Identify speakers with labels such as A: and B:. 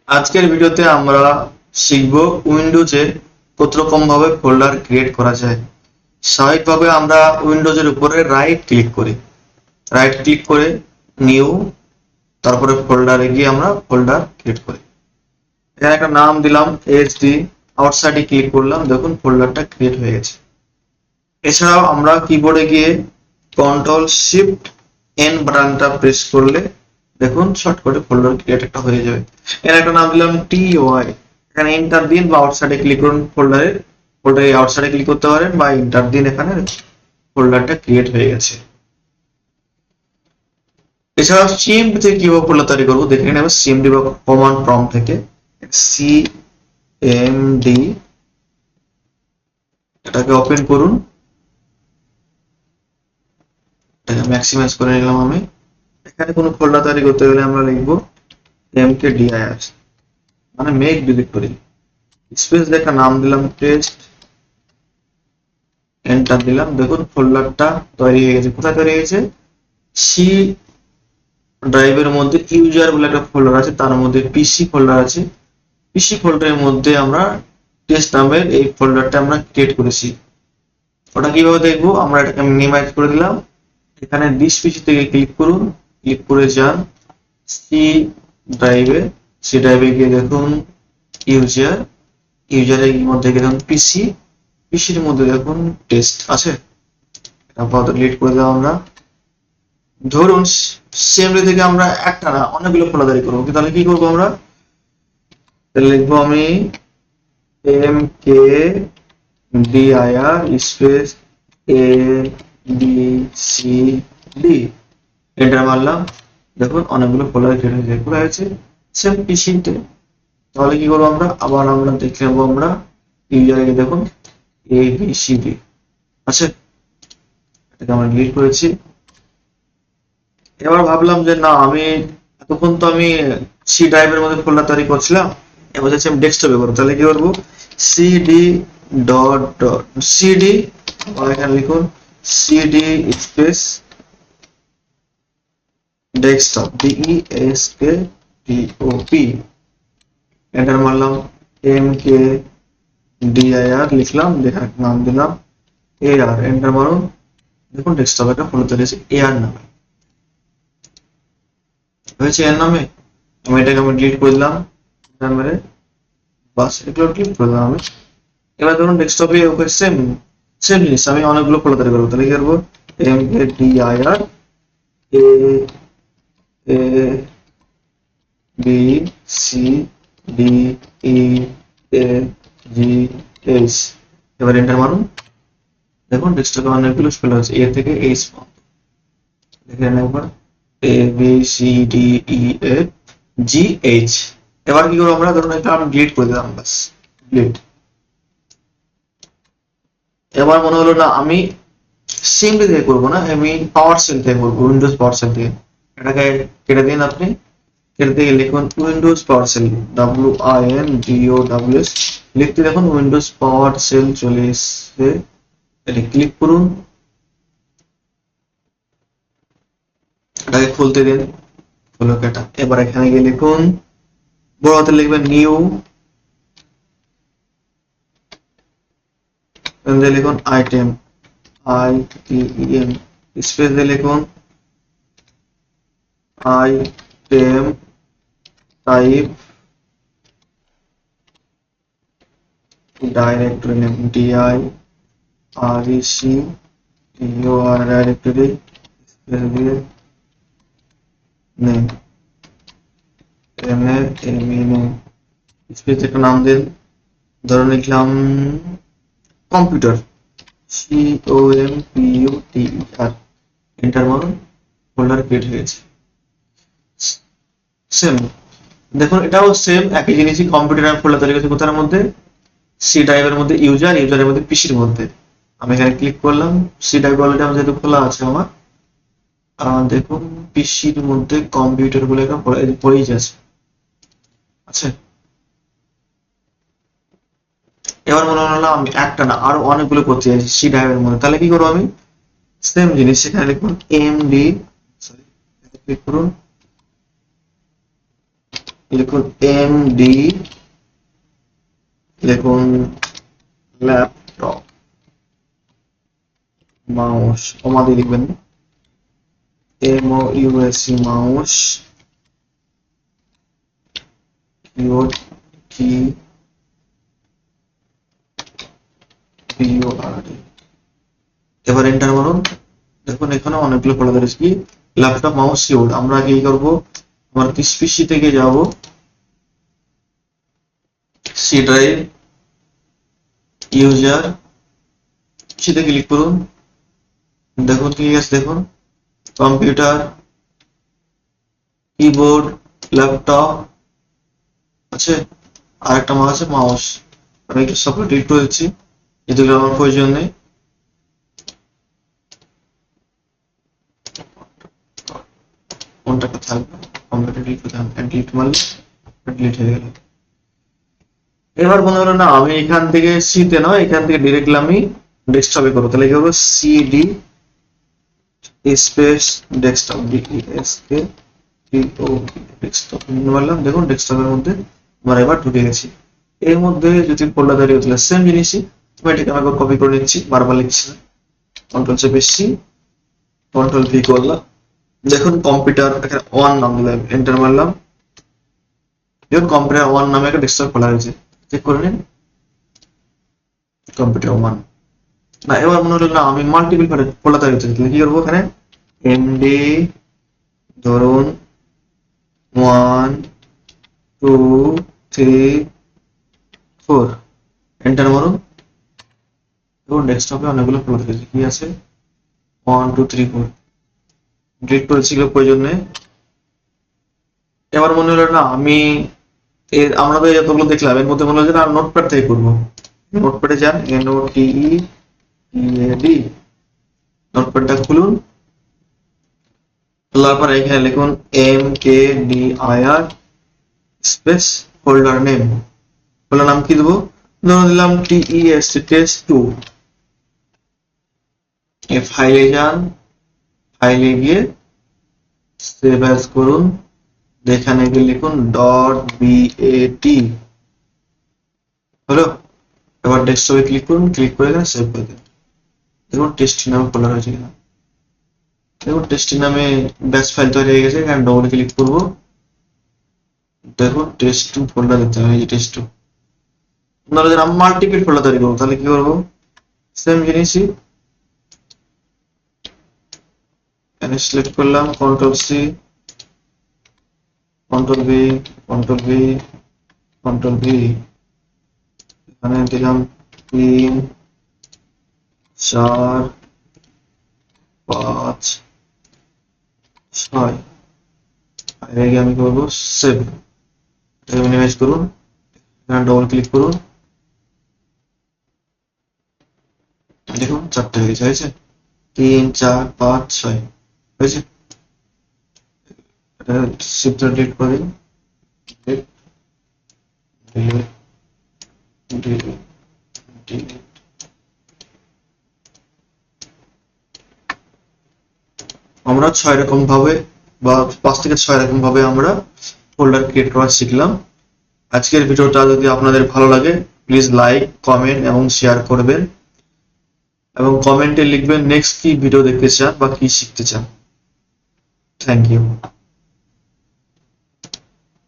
A: আজকের ভিডিওতে আমরা শিখব উইন্ডোজে কত রকম ভাবে ফোল্ডার ক্রিয়েট করা যায়। স্বাভাবিকভাবে আমরা উইন্ডোজের উপরে রাইট ক্লিক করে নিউ, তারপরে ফোল্ডারে গিয়ে আমরা ফোল্ডার ক্রিয়েট করি। এখানে একটা নাম দিলাম এইচডি, আউটসাইডে ক্লিক করলাম, দেখুন ফোল্ডারটা ক্রিয়েট হয়ে গেছে। এছাড়াও আমরা কিবোর্ডে গিয়ে কন্ট্রোল শিফট এন বাটনটা প্রেস করলে দেখুন শর্টকাটে ফোল্ডার ক্রিয়েট একটা হয়ে যাবে। এর একটা নাম দিলাম টিওয়াই, এখানে এন্টার দিন বা আউটসাইডে ক্লিক করুন, ফোল্ডারে আউটসাইডে ক্লিক করতে পারেন বা এন্টার দিন, এখানে ফোল্ডারটা ক্রিয়েট হয়ে গেছে। এছাড়াও সিএমডি থেকে কিভাবে ফোল্ডার তৈরি করবো দেখে নেব। সিএমডি বা কমান্ড প্রম্পট থেকে সিএমডি এটাকে ওপেন করুন, এটাকে ম্যাক্সিমাইজ করে নিলাম আমি। এখানে কোনো ফোল্ডার তৈরি করতে গেলে আমরা লিখবো mkdir, মানে মেক ডিরেক্টরি, স্পেস দিয়ে একটা নাম দিলাম টেস্ট, এন্টার দিলাম, দেখুন ফোল্ডারটা তৈরি হয়ে গেছে। কোথায় তৈরি হয়েছে? সি ড্রাইভের মধ্যে ইউজার বলে একটা ফোল্ডার আছে, তার মধ্যে পিসি ফোল্ডার আছে। পিসি ফোল্ডারের মধ্যে আমরা টেস্ট নামের এই ফোল্ডারটা আমরা ক্রিয়েট করেছি। ওটা কিভাবে দেখবো? আমরা এটাকে মিনিমাইজ করে দিলাম। এখানে দিস পিসি থেকে ক্লিক করুন, ক্লিক করে যান সি ড্রাইভে গিয়ে দেখুন ইউজারের মধ্যে গিয়ে দেখুন পিসির মধ্যে দেখুন টেস্ট আছে। এটা আপাতত ডিলিট করে দিলাম আমরা। ধরুন সিএমডি থেকে আমরা একটা না অনেকগুলো ফোল্ডার তৈরি করবো, তাহলে কি করবো আমরা? তাহলে লিখবো আমি mkdir স্পেস abcd, এন্টার মারলাম, দেখুন অনেকগুলো ফোল্ডার ক্রিয়েট হয়ে যায়। কোথায় হয়েছে? সেম পিসিতে। তাহলে কি করবো আমরা? আবার আমরা দেখে নেবো, আমরা ইউজারে দেখুন abcd আছে, এটাকে আমরা ডিলিট করেছি। এবার ভাবলাম যে না, আমি এতক্ষণ তো আমি সি ড্রাইভের মধ্যে ফোল্ডার তৈরি করছিলাম, এবার যাচ্ছি আমি ডেস্কটপে করবো। তাহলে কি করবো? সিডি সিডি, এখানে লিখুন CD space desktop, DESKTOP, enter মারলাম। mkdir লিখলাম, দেখার নাম দিলাম AR, এন্টার মারুন, দেখুন ডেস্কটপে একটা ফোল্ডার তৈরি হয়েছে AR নামে, হয়েছে এর নামে। আমি এটাকে ডিলিট করে দিলাম, মেরে বাস এগুলো ক্লিক করে দিলাম আমি। এবার ধরুন ডেস্কটপে ওকে সেম জিনিস আমি অনেকগুলো ফোল্ডার তৈরি করবো। তাহলে কি করবো? mkdir abcdegs, এবার এন্টার মারুন, দেখুন ডেস্কটপে অনেকগুলো ফোল্ডার আছে, এ থেকে এইচ পর্যন্ত। দেখে নেন একবার abcdefgh। এবার কি করবো আমরা? ধরুন এটা আমি ডিলিট করে দিলাম, বাস ডিলিট। এবার মনে হলো না আমি সিএমডি থেকে করবো না, আমি পাওয়ার সেল থেকে করবো, উইন্ডোজ পাওয়ার সেল থেকে। এটাকে কেটে দিন আপনি, কেটে দিয়ে লিখুন উইন্ডোজ পাওয়ার সেল, WINDOWS লিখতে দেখুন উইন্ডোজ পাওয়ার সেল চলে এসছে। এটা ক্লিক করুন, এটাকে খুলতে দিন, হলো এটা। এবার এখানে গিয়ে লিখুন, বড় হাতে লিখবেন নিউ, লিখুন আইটেম, ITEM, স্পেস দিয়ে লিখুন item, type directory name DIRECTOR directory, space দিয়ে নেম নেম, স্পেস একটা নাম দিন, ধরে লিখলাম কম্পিউটার, COMPUTER, এন্টার মারুন, ফোল্ডার ক্রিয়েট হয়ে গেছে। সেম দেখুন, এটাও সেম একই জিনিসই, কম্পিউটার ফোল্ডার তৈরি করেছে কোথার মধ্যে? সি ড্রাইভের মধ্যে ইউজারের মধ্যে পিসির মধ্যে। আমি এখানে ক্লিক করলাম, সি ড্রাইভ অলরেডি আমার যেহেতু খোলা আছে আমার, দেখুন পিসির মধ্যে কম্পিউটার বলে একটা পড়েই আছে। আচ্ছা, এবার মনে হলো আমি একটা না আরো অনেকগুলো করতে চাইছি সি ড্রাইভের মধ্যে। তাহলে কি করবো? আমি সেম জিনিস সেখানে লিখুন MD, ক্লিক করুন, লিখুন এমডি, লিখুন ল্যাপটপ, মাউস কমা দিয়ে লিখবেন MOUSE মাউস, কিবোর্ড কি BORD। এবার এন্টার মারুন। দেখুন এখানে অনেকগুলো ফোল্ডার রয়েছে, কি ল্যাপটপ, মাউস, কিবোর্ড। আমরা কি করব, আমার পিসি থেকে যাব সি ড্রাইভ, ইউজার, সেটা ক্লিক করুন। দেখুন কি আছে, দেখুন কম্পিউটার, কিবোর্ড, ল্যাপটপ আছে, আর একটা আমার আছে মাউস। আমি একটু সবটা ডিলিট করে দিচ্ছি, যেগুলো আমার প্রয়োজন নেই। কোনটাকে থাকবে, কম্পিউটার ডিলিট করতে হবে, ডিলিট মারলে ডিলিট হয়ে গেল। এবার মনে হলো না আমি এখান থেকে সিতে নয়, এখান থেকে ডিরেক্টলি আমি ডেস্কটপে করবো। তাহলে কি করবো, সিডি স্পেস ডেস্কটপ, ডেস্কটপ মারলাম। দেখুন ডেস্কটপের মধ্যে আমরা এবার ঢুকে গেছি। এর মধ্যে যদি ফোল্ডার দাঁড়িয়ে হচ্ছিল সেম জিনিসই, আমি এটাকে আমি কপি করে নিচ্ছি, বারবার লিখছি না। কন্ট্রোল চেপে সি, কন্ট্রোল ভি করলাম। দেখুন কম্পিউটার এখানে 1 নাম দিলাম, এন্টার মারলাম। দেখুন কম্পিউটার 1 নামে একটা ডেস্কটপ খোলা হয়েছে, চেক করে নিন কম্পিউটার 1 না। এবার মনে হলো না আমি মাল্টিপল ফোল্ডার তৈরি করতে চাই, কি করবো, এখানে এমডি ধরুন 1 2 3 4, এন্টার মারুন। দেখুন ডেস্কটপে অনেকগুলো ফোল্ডার রয়েছে, কি আছে 1 2 3 4, ডিলিট করেছি, প্রয়োজন নেই। এবার মনে হলো না আমি আমরা তো যতগুলো দেখলাম এর মধ্যে মনে হলো যে না নোটপ্যাড থেকে করবো। নোটপ্যাডে যান, NOTEPAD, নোটপ্যাডটা খুলুন। খোলার পর এখানে লিখুন MKDIR space folder name. Folder নাম কি দেবো, ধরুন দিলাম TEST test2। এই ফাইলে যান, ফাইলে গিয়ে সেভ অ্যাজ করুন। এখানে গিয়ে লিখুন .bat হলো। এবার ডেস্কটপে ক্লিক করুন, ক্লিক করে এখানে সেভ করে দিন। দেখুন টেস্টি নামে ফোল্ডার হয়েছে কিনা। দেখুন টেস্টি নামে ব্যাচ ফাইল তৈরি হয়ে গেছে। এখানে ডবল ক্লিক করব, দেখুন টেস্ট2 ফোল্ডার দিতে হবে, এই যে টেস্ট2। আপনারা যদি মাল্টিপল ফোল্ডার তৈরি করবো তাহলে কি করবো, সেম জিনিসই এখানে সিলেক্ট করলাম, control C, control V, control V, control V, এখানে দিলাম 3 4 5 6। এর আগে আমি করবো সেভ, মিনিমাইজ করুন, এখানে ডবল ক্লিক করুন। দেখুন 4টে হয়ে গেছে, 3 4 5 6 হয়েছে। এটা শিফট ডিলিট করে দিন, আমরা 6 রকম ভাবে বা 5 থেকে 6 রকম ভাবে আমরা ফোল্ডার ক্রিয়েট করা শিখলাম। আজকের ভিডিওটা যদি আপনাদের ভালো লাগে প্লিজ লাইক, কমেন্ট এবং শেয়ার করবেন, এবং কমেন্টে লিখবেন নেক্সট কি ভিডিও দেখতে চান বা কি শিখতে চান। Thank you.